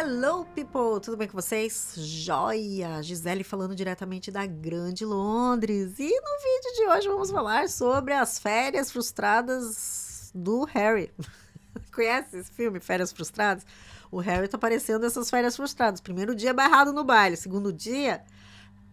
Hello, people! Tudo bem com vocês? Joia! Gisele falando diretamente da Grande Londres. E no vídeo de hoje vamos falar sobre as férias frustradas do Harry. Conhece esse filme, Férias Frustradas? O Harry tá parecendo essas férias frustradas. Primeiro dia barrado no baile. Segundo dia,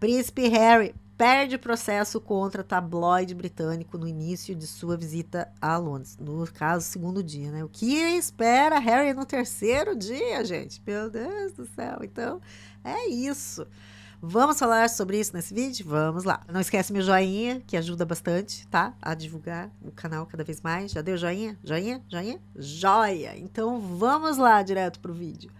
Príncipe Harry perde processo contra tabloide britânico no início de sua visita a Londres. No caso, segundo dia, né? O que espera Harry no terceiro dia, gente? Meu Deus do céu. Então, é isso. Vamos falar sobre isso nesse vídeo? Vamos lá. Não esquece meu joinha, que ajuda bastante, tá? A divulgar o canal cada vez mais. Já deu joinha? Joinha? Joinha? Joia! Então, vamos lá direto pro vídeo.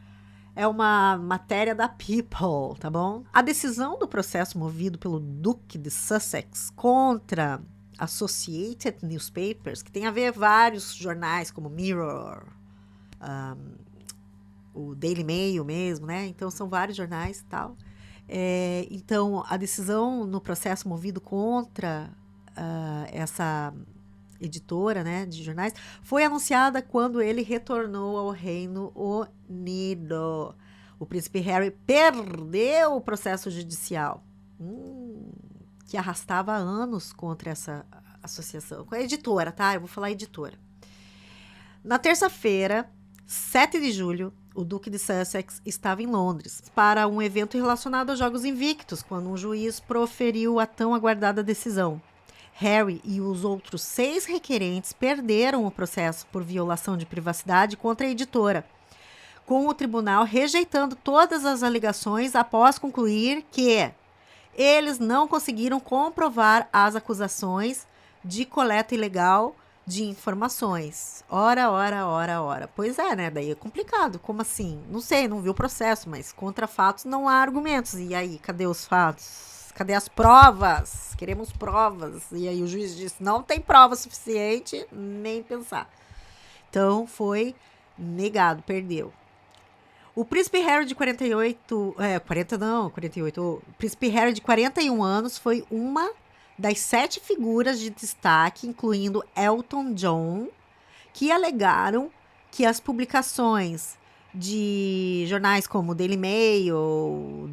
É uma matéria da People, tá bom? A decisão do processo movido pelo Duque de Sussex contra Associated Newspapers, que tem a ver vários jornais como Mirror, o Daily Mail mesmo, né? Então são vários jornais e tal. Então a decisão no processo movido contra essa editora, né, de jornais, foi anunciada quando ele retornou ao Reino Unido. O príncipe Harry perdeu o processo judicial, que arrastava anos contra essa associação, com a editora, tá? Eu vou falar editora. Na terça-feira, 7 de julho, o Duque de Sussex estava em Londres para um evento relacionado aos Jogos Invictos, quando um juiz proferiu a tão aguardada decisão. Harry e os outros 6 requerentes perderam o processo por violação de privacidade contra a editora, com o tribunal rejeitando todas as alegações após concluir que eles não conseguiram comprovar as acusações de coleta ilegal de informações. Ora. Pois é, né? Daí é complicado. Como assim? Não sei, não vi o processo, mas contra fatos não há argumentos. E aí, cadê os fatos? Cadê as provas? Queremos provas. E aí o juiz disse, não tem prova suficiente, nem pensar. Então foi negado, perdeu. O príncipe Harry de 48... 48. O príncipe Harry de 41 anos foi uma das 7 figuras de destaque, incluindo Elton John, que alegaram que as publicações de jornais como Daily Mail,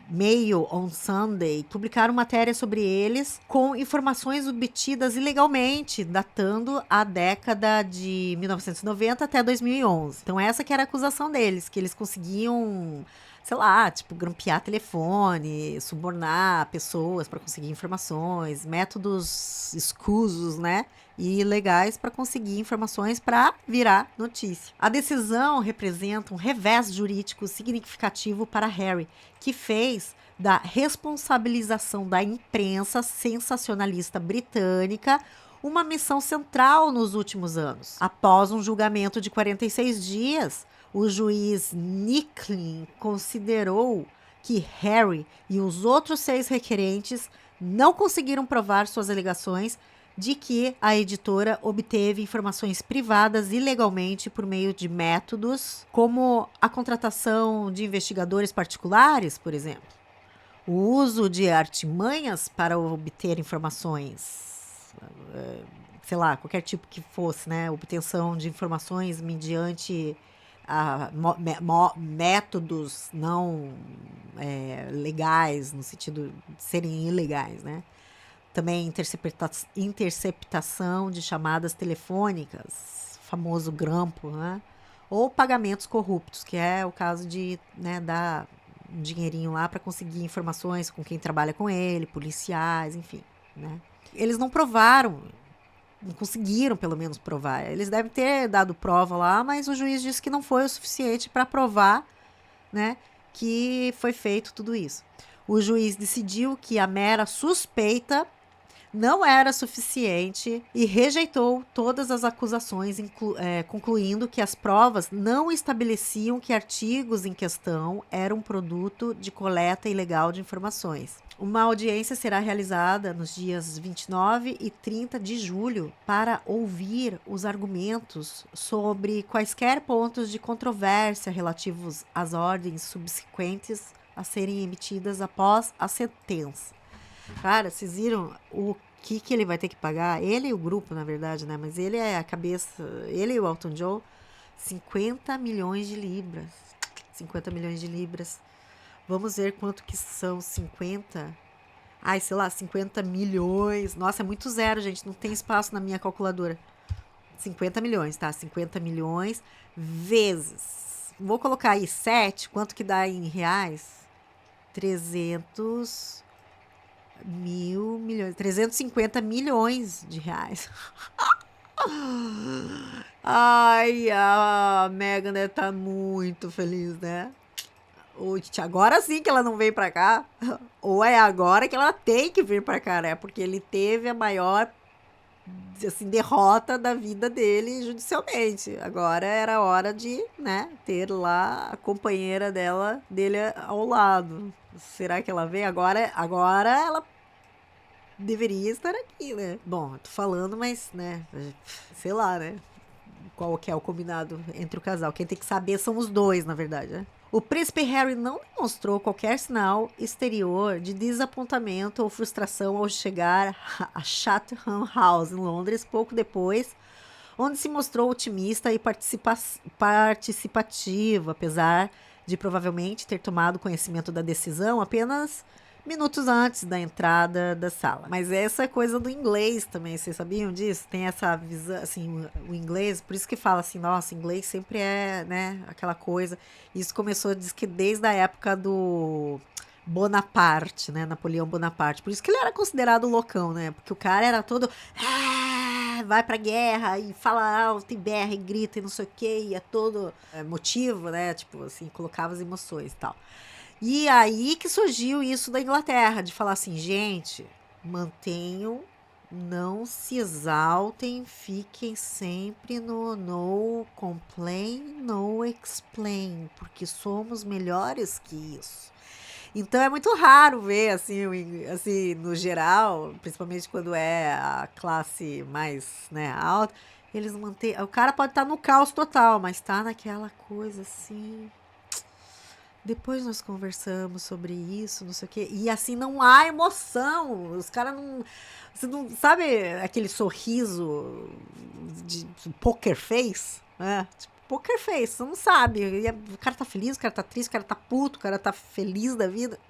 Mail on Sunday, publicaram matéria sobre eles com informações obtidas ilegalmente, datando a década de 1990 até 2011. Então essa que era a acusação deles, que eles conseguiam, sei lá, tipo, grampear telefone, subornar pessoas para conseguir informações, métodos escusos, né? E ilegais para conseguir informações para virar notícia. A decisão representa um revés jurídico significativo para Harry, que fez da responsabilização da imprensa sensacionalista britânica uma missão central nos últimos anos. Após um julgamento de 46 dias, o juiz Nicklin considerou que Harry e os outros 6 requerentes não conseguiram provar suas alegações de que a editora obteve informações privadas ilegalmente por meio de métodos como a contratação de investigadores particulares, por exemplo, o uso de artimanhas para obter informações, sei lá, qualquer tipo que fosse, né, obtenção de informações mediante métodos não legais, no sentido de serem ilegais, né? Também interceptação de chamadas telefônicas, famoso grampo, né? Ou pagamentos corruptos, que é o caso de, né, dar um dinheirinho lá para conseguir informações com quem trabalha com ele, policiais, enfim, né? Eles não provaram, não conseguiram pelo menos provar. Eles devem ter dado prova lá, mas o juiz disse que não foi o suficiente para provar, né, que foi feito tudo isso. O juiz decidiu que a mera suspeita não era suficiente e rejeitou todas as acusações, concluindo que as provas não estabeleciam que artigos em questão eram produto de coleta ilegal de informações. Uma audiência será realizada nos dias 29 e 30 de julho para ouvir os argumentos sobre quaisquer pontos de controvérsia relativos às ordens subsequentes a serem emitidas após a sentença. Cara, vocês viram o que ele vai ter que pagar? Ele e o grupo, na verdade, né? Mas ele é a cabeça, ele e o Elton John 50 milhões de libras. 50 milhões de libras. Vamos ver quanto que são 50. Ai, sei lá, 50 milhões. Nossa, é muito zero, gente. Não tem espaço na minha calculadora. 50 milhões, tá? 50 milhões vezes. Vou colocar aí 7. Quanto que dá em reais? 300 mil milhões. 350 milhões de reais. Ai, a Megan deve estar muito feliz, né? Agora sim que ela não veio pra cá. Ou é agora que ela tem que vir pra cá, né? Porque ele teve a maior, assim, derrota da vida dele judicialmente. Agora era hora de, né, ter lá a companheira dele ao lado. Será que ela vem? Agora ela deveria estar aqui, né? Bom, eu tô falando, mas, né, sei lá, né? Qual que é o combinado entre o casal. Quem tem que saber são os dois, na verdade, né? O príncipe Harry não demonstrou qualquer sinal exterior de desapontamento ou frustração ao chegar a Chatham House, em Londres, pouco depois, onde se mostrou otimista e participativo, apesar de provavelmente ter tomado conhecimento da decisão apenas minutos antes da entrada da sala. Mas essa coisa do inglês também, vocês sabiam disso? Tem essa visão, assim, o inglês, por isso que fala assim, nossa, inglês sempre é, né, aquela coisa. Isso começou, diz que desde a época do Bonaparte, né, Napoleão Bonaparte. Por isso que ele era considerado loucão, né? Porque o cara era todo vai pra guerra e fala alto e berra e grita e não sei o que, e é todo motivo, né? Tipo assim, colocava as emoções e tal. E aí que surgiu isso da Inglaterra, de falar assim, gente, mantenham, não se exaltem, fiquem sempre no no complain, no explain, porque somos melhores que isso. Então é muito raro ver assim, assim, no geral, principalmente quando é a classe mais, né, alta, eles mantêm, o cara pode estar no caos total, mas tá naquela coisa assim, depois nós conversamos sobre isso, não sei o quê. E assim, não há emoção. Os caras não. Você não. Sabe aquele sorriso de poker face? Né? Tipo, poker face, você não sabe. O cara tá feliz, o cara tá triste, o cara tá puto, o cara tá feliz da vida.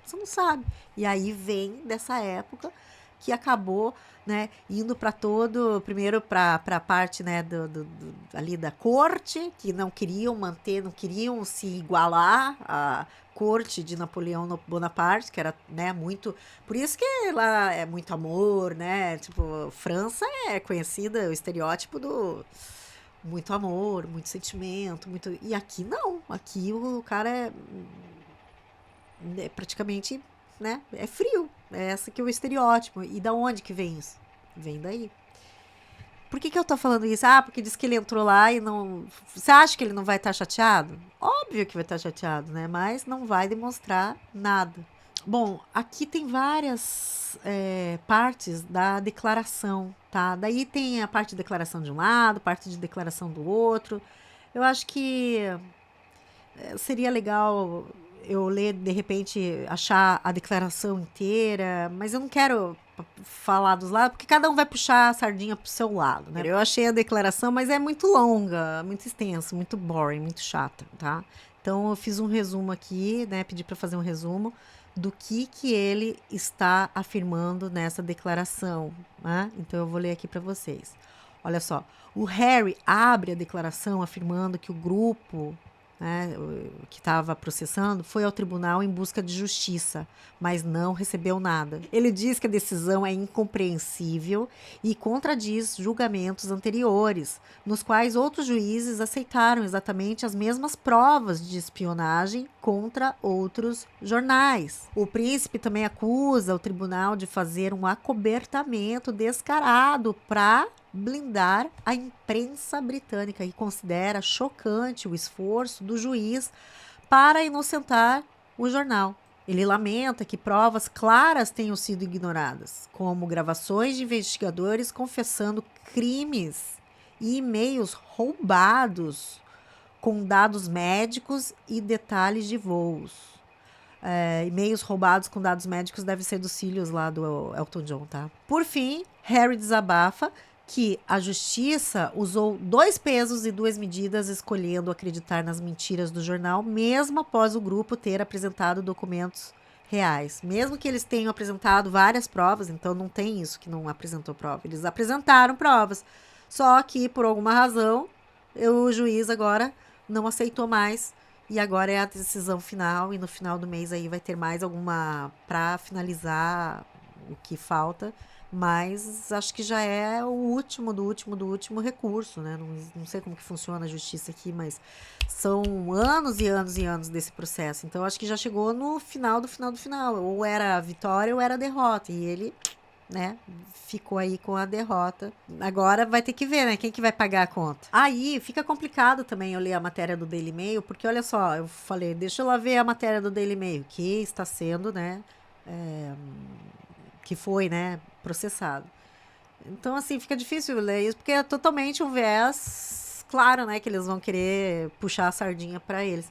Você não sabe. E aí vem dessa época que acabou, né, indo para todo, primeiro para a parte, né, ali da corte, que não queriam manter, não queriam se igualar à corte de Napoleão Bonaparte, que era, né, muito, por isso que lá é muito amor, né, tipo, França é conhecida, o estereótipo do muito amor, muito sentimento, muito, e aqui não, aqui o cara é praticamente, né, é frio. É essa que é o estereótipo. E da onde que vem isso? Vem daí. Por que eu tô falando isso? Ah, porque diz que ele entrou lá e não. Você acha que ele não vai estar chateado? Óbvio que vai estar chateado, né? Mas não vai demonstrar nada. Bom, aqui tem várias partes da declaração, tá? Daí tem a parte de declaração de um lado, parte de declaração do outro. Eu acho que seria legal eu ler, de repente, achar a declaração inteira, mas eu não quero falar dos lados, porque cada um vai puxar a sardinha pro seu lado, né? Eu achei a declaração, mas é muito longa, muito extensa, muito boring, muito chata, tá? Então eu fiz um resumo aqui, né? Pedi para fazer um resumo do que ele está afirmando nessa declaração, né? Então eu vou ler aqui para vocês. Olha só, o Harry abre a declaração afirmando que o grupo, né, que estava processando, foi ao tribunal em busca de justiça, mas não recebeu nada. Ele diz que a decisão é incompreensível e contradiz julgamentos anteriores, nos quais outros juízes aceitaram exatamente as mesmas provas de espionagem contra outros jornais. O príncipe também acusa o tribunal de fazer um acobertamento descarado para blindar a imprensa britânica e considera chocante o esforço do juiz para inocentar o jornal. Ele lamenta que provas claras tenham sido ignoradas, como gravações de investigadores confessando crimes e e-mails roubados com dados médicos e detalhes de voos. E-mails roubados com dados médicos deve ser dos filhos lá do Elton John, tá? Por fim, Harry desabafa que a justiça usou 2 pesos e 2 medidas, escolhendo acreditar nas mentiras do jornal, mesmo após o grupo ter apresentado documentos reais. Mesmo que eles tenham apresentado várias provas, então não tem isso que não apresentou prova. Eles apresentaram provas. Só que, por alguma razão, o juiz agora não aceitou mais. E agora é a decisão final. E no final do mês aí vai ter mais alguma para finalizar o que falta. Mas acho que já é o último do último recurso, né? Não sei como que funciona a justiça aqui, mas são anos e anos e anos desse processo. Então acho que já chegou no final do final do final. Ou era a vitória ou era a derrota. E ele, né, ficou aí com a derrota. Agora vai ter que ver, né, quem que vai pagar a conta. Aí fica complicado também eu ler a matéria do Daily Mail, porque olha só, eu falei, deixa eu lá ver a matéria do Daily Mail, que está sendo, né, que foi, né, processado. Então, assim, fica difícil ler isso, porque é totalmente um viés, claro, né, que eles vão querer puxar a sardinha para eles.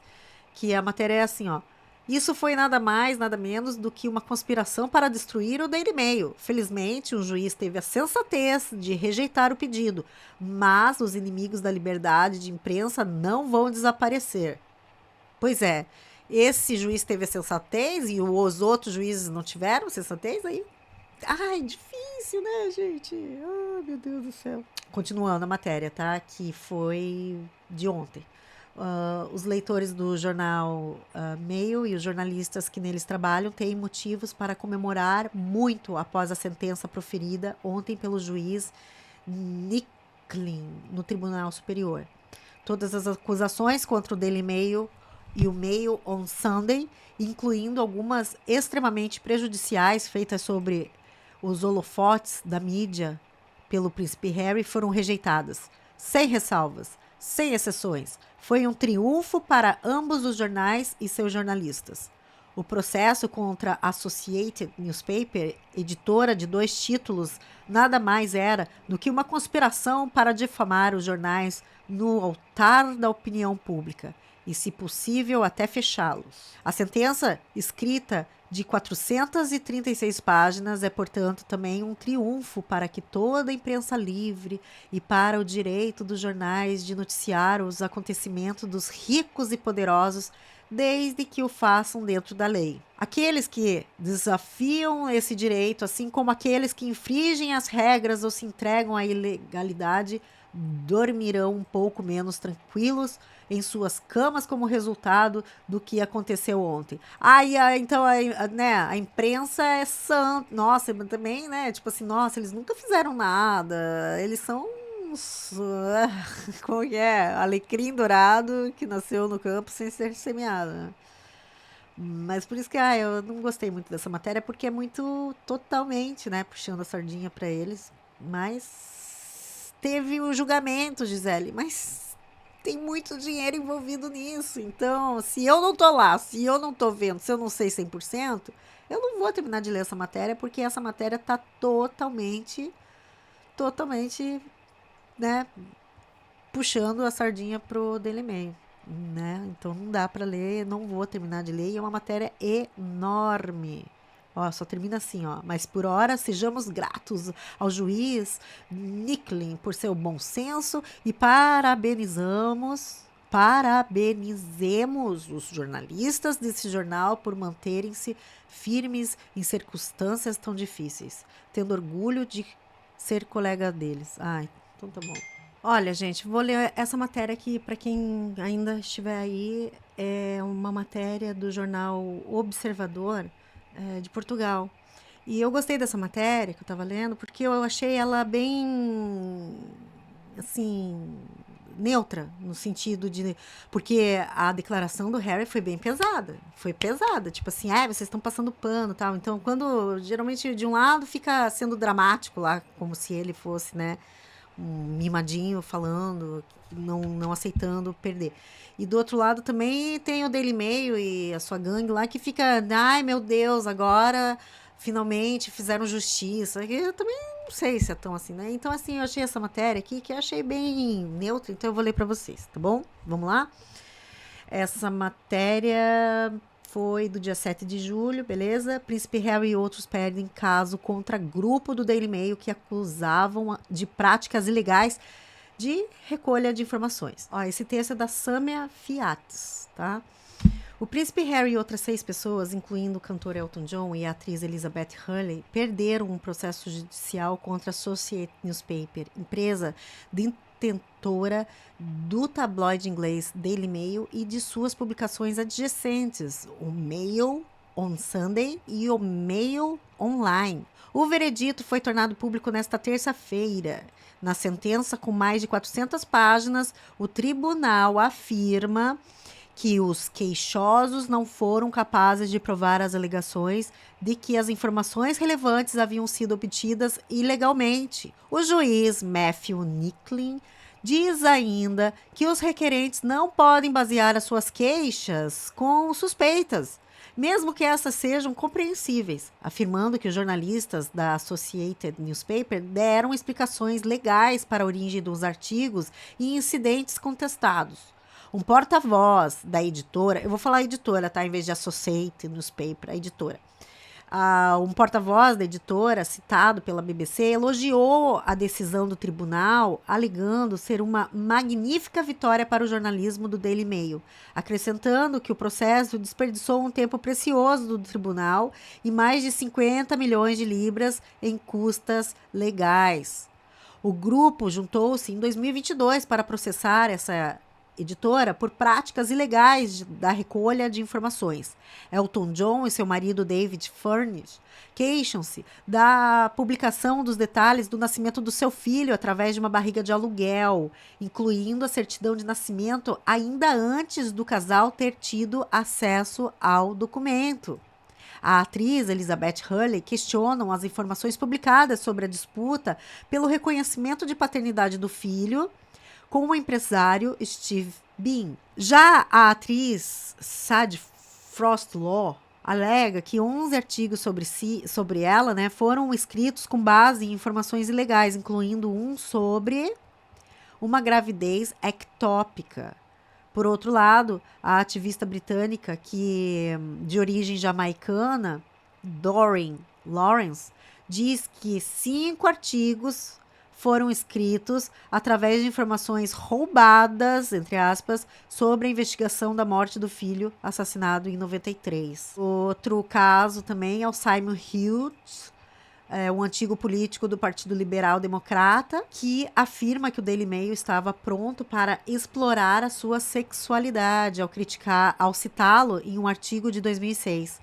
Que a matéria é assim, ó. Isso foi nada mais, nada menos do que uma conspiração para destruir o Daily Mail. Felizmente, um juiz teve a sensatez de rejeitar o pedido, mas os inimigos da liberdade de imprensa não vão desaparecer. Pois é, esse juiz teve a sensatez e os outros juízes não tiveram sensatez aí? Ai, difícil, né, gente? Ai, meu Deus do céu. Continuando a matéria, tá? Que foi de ontem. Os leitores do jornal Mail e os jornalistas que neles trabalham têm motivos para comemorar muito após a sentença proferida ontem pelo juiz Nicklin no Tribunal Superior. Todas as acusações contra o Daily Mail e o Mail on Sunday, incluindo algumas extremamente prejudiciais feitas sobre os holofotes da mídia pelo príncipe Harry, foram rejeitadas, sem ressalvas, sem exceções. Foi um triunfo para ambos os jornais e seus jornalistas. O processo contra a Associated Newspaper, editora de 2 títulos, nada mais era do que uma conspiração para difamar os jornais no altar da opinião pública e, se possível, até fechá-los. A sentença, escrita de 436 páginas, é, portanto, também um triunfo para que toda a imprensa livre e para o direito dos jornais de noticiar os acontecimentos dos ricos e poderosos, desde que o façam dentro da lei. Aqueles que desafiam esse direito, assim como aqueles que infringem as regras ou se entregam à ilegalidade, dormirão um pouco menos tranquilos em suas camas como resultado do que aconteceu ontem. Então, né, a imprensa é santa. Nossa, também, né, tipo assim, nossa, eles nunca fizeram nada. Eles são como que é? Alecrim dourado que nasceu no campo sem ser semeado, né? Mas por isso que eu não gostei muito dessa matéria, porque é muito totalmente, né, puxando a sardinha para eles. Mas teve o julgamento, Gisele, mas tem muito dinheiro envolvido nisso. Então, se eu não tô lá, se eu não tô vendo, se eu não sei 100%, eu não vou terminar de ler essa matéria, porque essa matéria tá totalmente, né, puxando a sardinha pro Daily Mail, né? Então não dá para ler, não vou terminar de ler, e é uma matéria enorme. Ó, só termina assim, ó. Mas por hora sejamos gratos ao juiz Nicklin por seu bom senso e parabenizemos os jornalistas desse jornal por manterem-se firmes em circunstâncias tão difíceis, tendo orgulho de ser colega deles. Ai, então tá bom. Olha, gente, vou ler essa matéria aqui para quem ainda estiver aí. É uma matéria do jornal Observador, de Portugal. E eu gostei dessa matéria que eu estava lendo porque eu achei ela bem, assim, neutra, no sentido de... Porque a declaração do Harry foi bem pesada. Foi pesada, tipo assim, vocês estão passando pano e tal. Então, quando, geralmente, de um lado fica sendo dramático lá, como se ele fosse, né, um mimadinho falando, não aceitando perder. E do outro lado também tem o Daily Mail e a sua gangue lá que fica, ai meu Deus, agora finalmente fizeram justiça. Eu também não sei se é tão assim, né? Então, assim, eu achei essa matéria aqui que eu achei bem neutra, então eu vou ler para vocês, tá bom? Vamos lá? Essa matéria foi do dia 7 de julho, beleza? Príncipe Harry e outros perdem caso contra grupo do Daily Mail que acusavam de práticas ilegais de recolha de informações. Ó, esse texto é da Samia Fiates, tá? O príncipe Harry e outras 6 pessoas, incluindo o cantor Elton John e a atriz Elizabeth Hurley, perderam um processo judicial contra a Associated Newspaper, empresa detentora do tabloide inglês Daily Mail e de suas publicações adjacentes, o Mail on Sunday e o Mail Online. O veredito foi tornado público nesta terça-feira. Na sentença, com mais de 400 páginas, o tribunal afirma que os queixosos não foram capazes de provar as alegações de que as informações relevantes haviam sido obtidas ilegalmente. O juiz Matthew Nicklin diz ainda que os requerentes não podem basear as suas queixas com suspeitas, mesmo que essas sejam compreensíveis, afirmando que os jornalistas da Associated Newspaper deram explicações legais para a origem dos artigos e incidentes contestados. Um porta-voz da editora, eu vou falar editora, tá? Em vez de Associated Newspaper, a editora. Um porta-voz da editora, citado pela BBC, elogiou a decisão do tribunal, alegando ser uma magnífica vitória para o jornalismo do Daily Mail, acrescentando que o processo desperdiçou um tempo precioso do tribunal e mais de 50 milhões de libras em custas legais. O grupo juntou-se em 2022 para processar essa editora por práticas ilegais da recolha de informações. Elton John e seu marido David Furnish queixam-se da publicação dos detalhes do nascimento do seu filho através de uma barriga de aluguel, incluindo a certidão de nascimento ainda antes do casal ter tido acesso ao documento. A atriz Elizabeth Hurley questiona as informações publicadas sobre a disputa pelo reconhecimento de paternidade do filho com o empresário Steve Bean. Já a atriz Sadie Frostlaw alega que 11 artigos sobre ela, né, foram escritos com base em informações ilegais, incluindo um sobre uma gravidez ectópica. Por outro lado, a ativista britânica de origem jamaicana, Doreen Lawrence, diz que 5 artigos foram escritos através de informações roubadas, entre aspas, sobre a investigação da morte do filho assassinado em 93. Outro caso também é o Simon Hughes, um antigo político do Partido Liberal Democrata, que afirma que o Daily Mail estava pronto para explorar a sua sexualidade ao citá-lo em um artigo de 2006.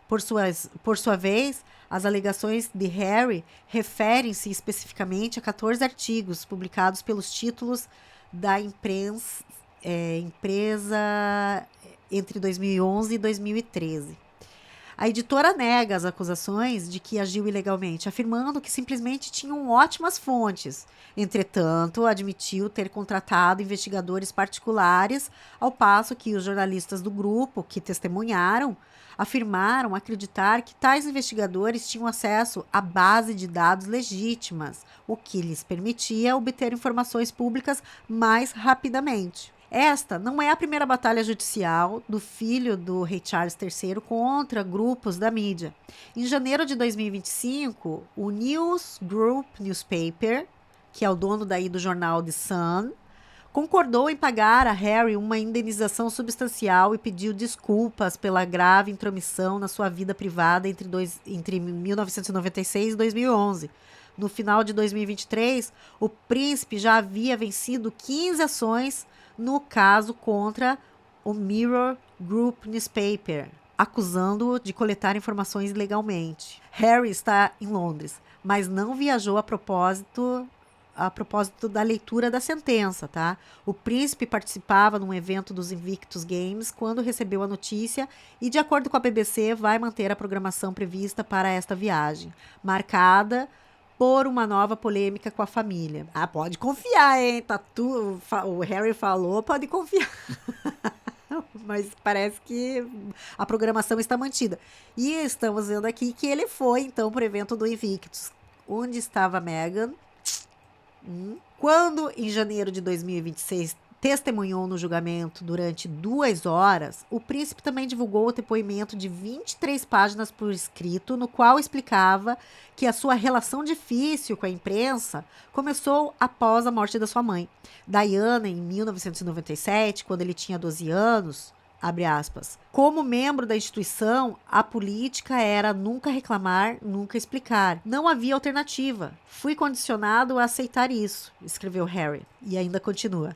Por sua vez, as alegações de Harry referem-se especificamente a 14 artigos publicados pelos títulos da empresa entre 2011 e 2013. A editora nega as acusações de que agiu ilegalmente, afirmando que simplesmente tinham ótimas fontes. Entretanto, admitiu ter contratado investigadores particulares, ao passo que os jornalistas do grupo, que testemunharam, afirmaram acreditar que tais investigadores tinham acesso à base de dados legítimas, o que lhes permitia obter informações públicas mais rapidamente. Esta não é a primeira batalha judicial do filho do rei Charles III contra grupos da mídia. Em janeiro de 2025, o News Group Newspaper, que é o dono do jornal The Sun, concordou em pagar a Harry uma indenização substancial e pediu desculpas pela grave intromissão na sua vida privada entre 1996 e 2011. No final de 2023, o príncipe já havia vencido 15 ações no caso contra o Mirror Group Newspaper, acusando-o de coletar informações ilegalmente. Harry está em Londres, mas não viajou a propósito da leitura da sentença, tá? O príncipe participava num evento dos Invictus Games quando recebeu a notícia e, de acordo com a BBC, vai manter a programação prevista para esta viagem, marcada por uma nova polêmica com a família. Ah, pode confiar, hein? O Harry falou, pode confiar. Mas parece que a programação está mantida. E estamos vendo aqui que ele foi, então, para o evento do Invictus. Onde estava a Meghan? Quando, em janeiro de 2026, testemunhou no julgamento durante 2 horas, o príncipe também divulgou o depoimento de 23 páginas por escrito, no qual explicava que a sua relação difícil com a imprensa começou após a morte da sua mãe. Diana, em 1997, quando ele tinha 12 anos, abre aspas, como membro da instituição, a política era nunca reclamar, nunca explicar. Não havia alternativa. Fui condicionado a aceitar isso, escreveu Harry. E ainda continua.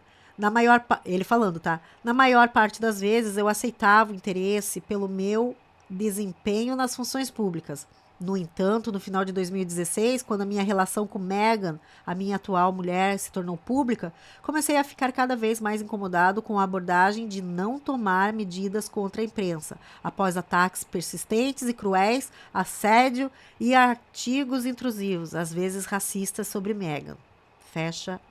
Ele falando, tá? Na maior parte das vezes eu aceitava o interesse pelo meu desempenho nas funções públicas. No entanto, no final de 2016, quando a minha relação com Meghan, a minha atual mulher, se tornou pública, comecei a ficar cada vez mais incomodado com a abordagem de não tomar medidas contra a imprensa, após ataques persistentes e cruéis, assédio e artigos intrusivos, às vezes racistas, sobre Meghan. Fecha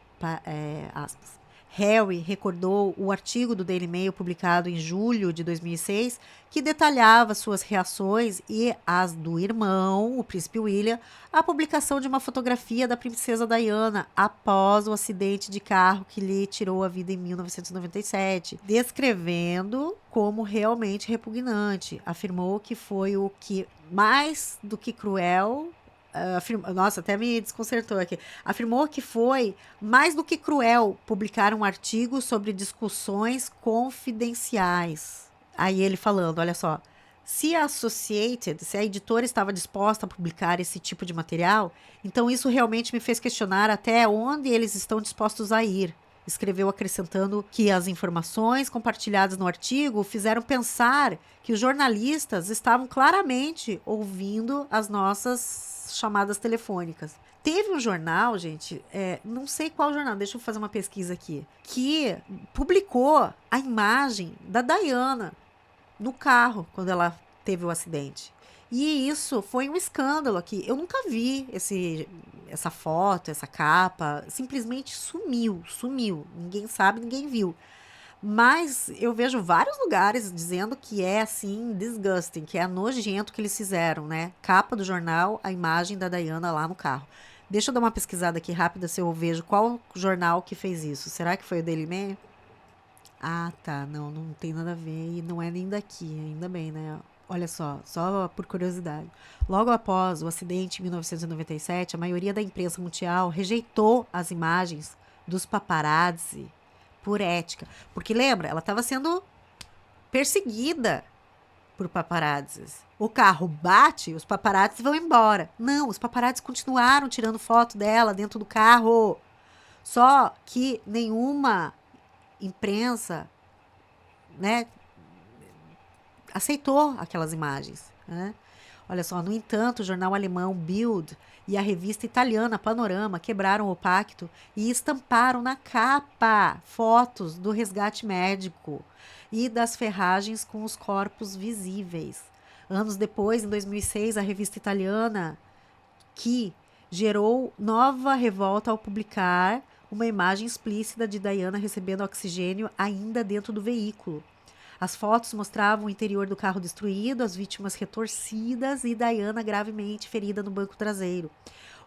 aspas. Harry recordou o artigo do Daily Mail publicado em julho de 2006, que detalhava suas reações e as do irmão, o príncipe William, à publicação de uma fotografia da princesa Diana após o acidente de carro que lhe tirou a vida em 1997, descrevendo como realmente repugnante. Afirmou que foi o que mais do que cruel... Nossa, até me desconcertou aqui. Afirmou que foi mais do que cruel publicar um artigo sobre discussões confidenciais. Aí ele falando, olha só, se a editora estava disposta a publicar esse tipo de material, então isso realmente me fez questionar até onde eles estão dispostos a ir. Escreveu acrescentando que as informações compartilhadas no artigo fizeram pensar que os jornalistas estavam claramente ouvindo as nossas chamadas telefônicas. Teve um jornal, gente, não sei qual jornal, deixa eu fazer uma pesquisa aqui, que publicou a imagem da Diana no carro quando ela teve o acidente. E isso foi um escândalo aqui. Eu nunca vi essa foto, essa capa. Simplesmente sumiu. Ninguém sabe, ninguém viu. Mas eu vejo vários lugares dizendo que é assim, disgusting, que é nojento que eles fizeram, né? Capa do jornal, a imagem da Diana lá no carro. Deixa eu dar uma pesquisada aqui rápida se eu vejo qual jornal que fez isso. Será que foi o Daily Mail? Ah, tá. Não tem nada a ver e não é nem daqui, ainda bem, né? Olha só por curiosidade. Logo após o acidente em 1997, a maioria da imprensa mundial rejeitou as imagens dos paparazzi por ética. Porque lembra, ela estava sendo perseguida por paparazzis. O carro bate, os paparazzis vão embora. Não, os paparazzis continuaram tirando foto dela dentro do carro. Só que nenhuma imprensa, né, aceitou aquelas imagens, né? Olha só, no entanto, o jornal alemão Bild e a revista italiana Panorama quebraram o pacto e estamparam na capa fotos do resgate médico e das ferragens com os corpos visíveis. Anos depois, em 2006, a revista italiana que gerou nova revolta ao publicar uma imagem explícita de Diana recebendo oxigênio ainda dentro do veículo. As fotos mostravam o interior do carro destruído, as vítimas retorcidas e Diana gravemente ferida no banco traseiro.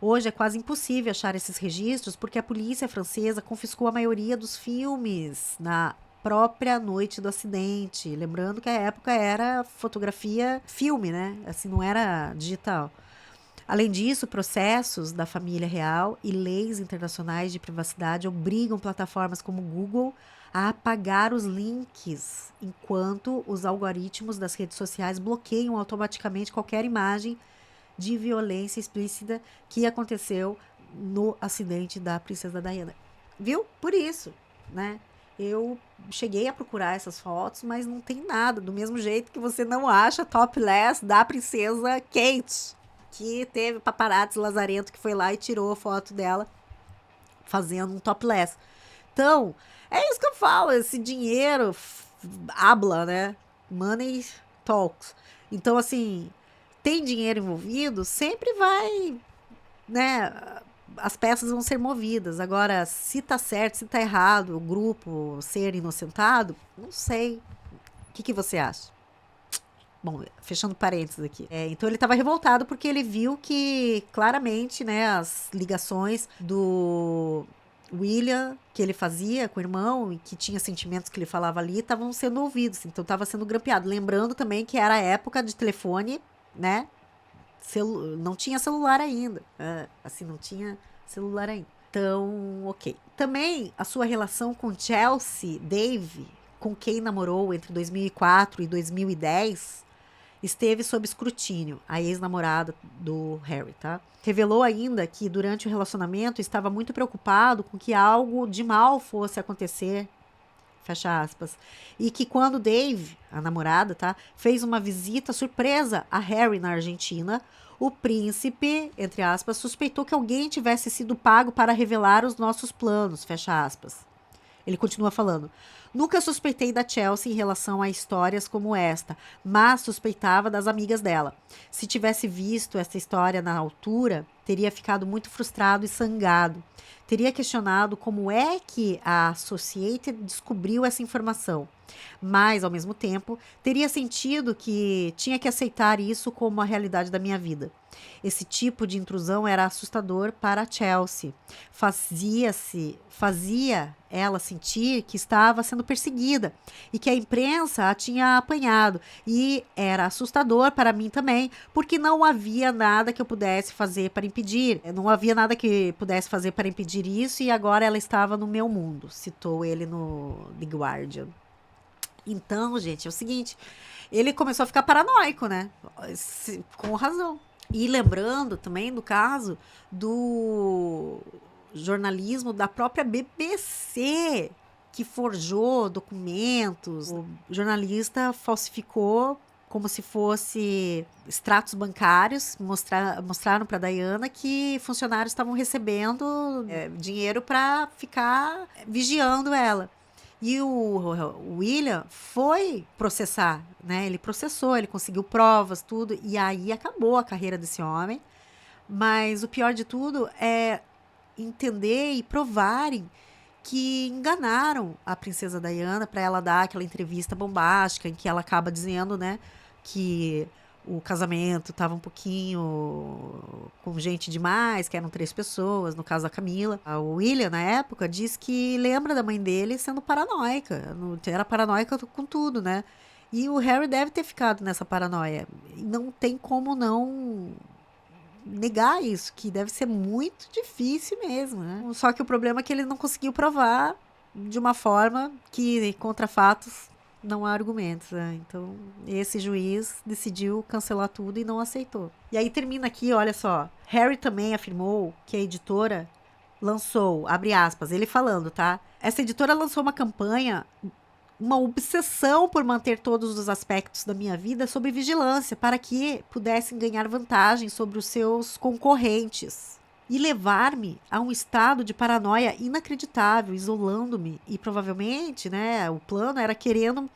Hoje é quase impossível achar esses registros porque a polícia francesa confiscou a maioria dos filmes na própria noite do acidente. Lembrando que a época era fotografia filme, né? Assim, não era digital. Além disso, processos da família real e leis internacionais de privacidade obrigam plataformas como Google a apagar os links, enquanto os algoritmos das redes sociais bloqueiam automaticamente qualquer imagem de violência explícita que aconteceu no acidente da princesa Diana. Viu? Por isso, né? Eu cheguei a procurar essas fotos, mas não tem nada. Do mesmo jeito que você não acha topless da princesa Kate, que teve paparazzi lazarento que foi lá e tirou a foto dela fazendo um topless. Então, é isso que eu falo, esse dinheiro habla, né? Money talks. Então, assim, tem dinheiro envolvido, sempre vai, né? As peças vão ser movidas. Agora, se tá certo, se tá errado, o grupo ser inocentado, não sei. O que você acha? Bom, fechando parênteses aqui. Então ele estava revoltado porque ele viu que claramente, né, as ligações William, que ele fazia com o irmão e que tinha sentimentos que ele falava ali, estavam sendo ouvidos. Então estava sendo grampeado. Lembrando também que era a época de telefone, né? Não tinha celular ainda. Assim, não tinha celular ainda. Então, ok. Também a sua relação com Chelsea Dave, com quem namorou entre 2004 e 2010, esteve sob escrutínio, a ex-namorada do Harry, tá? Revelou ainda que durante o relacionamento estava muito preocupado com que algo de mal fosse acontecer, fecha aspas, e que quando Dave, a namorada, tá, fez uma visita surpresa a Harry na Argentina, o príncipe, entre aspas, suspeitou que alguém tivesse sido pago para revelar os nossos planos, fecha aspas. Ele continua falando: nunca suspeitei da Chelsea em relação a histórias como esta, mas suspeitava das amigas dela. Se tivesse visto essa história na altura, teria ficado muito frustrado e zangado. Teria questionado como é que a Associated descobriu essa informação. Mas, ao mesmo tempo, teria sentido que tinha que aceitar isso como a realidade da minha vida. Esse tipo de intrusão era assustador para a Chelsea. Fazia ela sentir que estava sendo perseguida e que a imprensa a tinha apanhado. E era assustador para mim também, porque não havia nada que eu pudesse fazer para impedir. Não havia nada que pudesse fazer para impedir isso e agora ela estava no meu mundo, citou ele no The Guardian. Então, gente, é o seguinte, ele começou a ficar paranoico, né? Com razão. E lembrando também do caso do jornalismo da própria BBC, que forjou documentos. O jornalista falsificou como se fosse extratos bancários, mostraram para Diana que funcionários estavam recebendo dinheiro para ficar vigiando ela. E o William foi processar, né? Ele processou, ele conseguiu provas, tudo, e aí acabou a carreira desse homem. Mas o pior de tudo é entender e provarem que enganaram a princesa Diana para ela dar aquela entrevista bombástica em que ela acaba dizendo, né, que o casamento estava um pouquinho com gente demais, que eram 3 pessoas, no caso a Camila. O William, na época, diz que lembra da mãe dele sendo paranoica. Era paranoica com tudo, né? E o Harry deve ter ficado nessa paranoia. Não tem como não negar isso, que deve ser muito difícil mesmo, né? Só que o problema é que ele não conseguiu provar de uma forma que, contra fatos, não há argumentos, né? Então, esse juiz decidiu cancelar tudo e não aceitou. E aí termina aqui, olha só. Harry também afirmou que a editora lançou, abre aspas, ele falando, tá? Essa editora lançou uma campanha, uma obsessão por manter todos os aspectos da minha vida sob vigilância, para que pudessem ganhar vantagem sobre os seus concorrentes. E levar-me a um estado de paranoia inacreditável, isolando-me. E provavelmente, né, o plano era querendo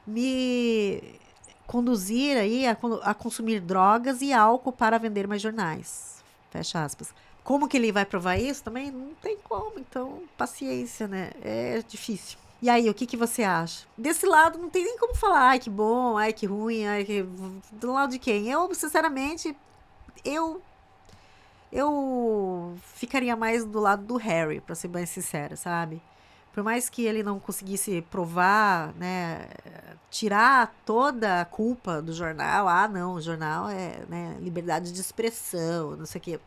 me conduzir aí a consumir drogas e álcool para vender mais jornais. Fecha aspas. Como que ele vai provar isso também? Não tem como, então paciência, né? É difícil. E aí, o que que você acha? Desse lado, não tem nem como falar, ai, que bom, ai, que ruim, ai, que... Do lado de quem? Eu, sinceramente, eu ficaria mais do lado do Harry, pra ser bem sincera, sabe? Por mais que ele não conseguisse provar, né, tirar toda a culpa do jornal, não, o jornal é, né, liberdade de expressão, não sei o quê,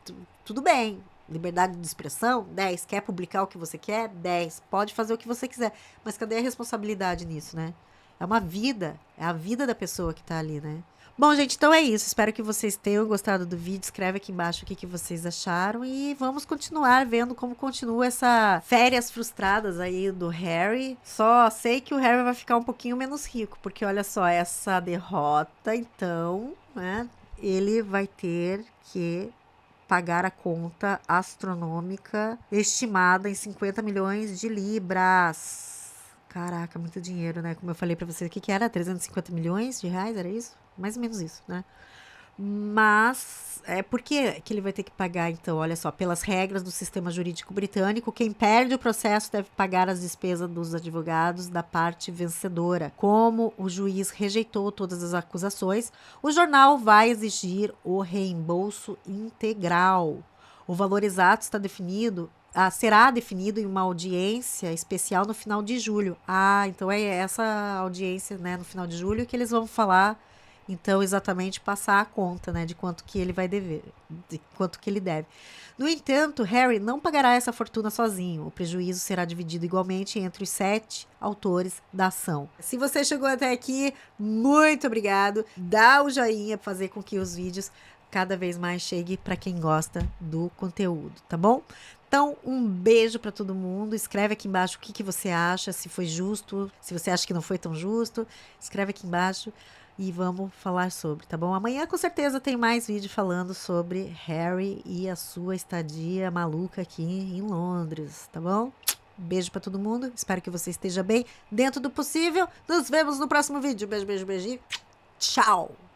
tudo bem, liberdade de expressão, 10, quer publicar o que você quer, 10, pode fazer o que você quiser, mas cadê a responsabilidade nisso, né? É uma vida, é a vida da pessoa que tá ali, né? Bom, gente, então é isso. Espero que vocês tenham gostado do vídeo. Escreve aqui embaixo o que vocês acharam. E vamos continuar vendo como continua essa férias frustradas aí do Harry. Só sei que o Harry vai ficar um pouquinho menos rico. Porque olha só, essa derrota, então, né? Ele vai ter que pagar a conta astronômica estimada em 50 milhões de libras. Caraca, muito dinheiro, né? Como eu falei pra vocês, o que era? 350 milhões de reais, era isso? Mais ou menos isso, né? Mas, por que ele vai ter que pagar, então? Olha só, pelas regras do sistema jurídico britânico, quem perde o processo deve pagar as despesas dos advogados da parte vencedora. Como o juiz rejeitou todas as acusações, o jornal vai exigir o reembolso integral. O valor exato está definido será definido em uma audiência especial no final de julho. Então é essa audiência, né, no final de julho que eles vão falar, então, exatamente passar a conta, né, de quanto que ele vai dever, de quanto que ele deve. No entanto, Harry não pagará essa fortuna sozinho. O prejuízo será dividido igualmente entre os 7 autores da ação. Se você chegou até aqui, muito obrigado. Dá o joinha para fazer com que os vídeos cada vez mais cheguem para quem gosta do conteúdo, tá bom? Então, um beijo para todo mundo. Escreve aqui embaixo o que você acha, se foi justo, se você acha que não foi tão justo. Escreve aqui embaixo e vamos falar sobre, tá bom? Amanhã com certeza tem mais vídeo falando sobre Harry e a sua estadia maluca aqui em Londres, tá bom? Beijo para todo mundo. Espero que você esteja bem dentro do possível. Nos vemos no próximo vídeo. Beijo, beijo, beijinho. Tchau!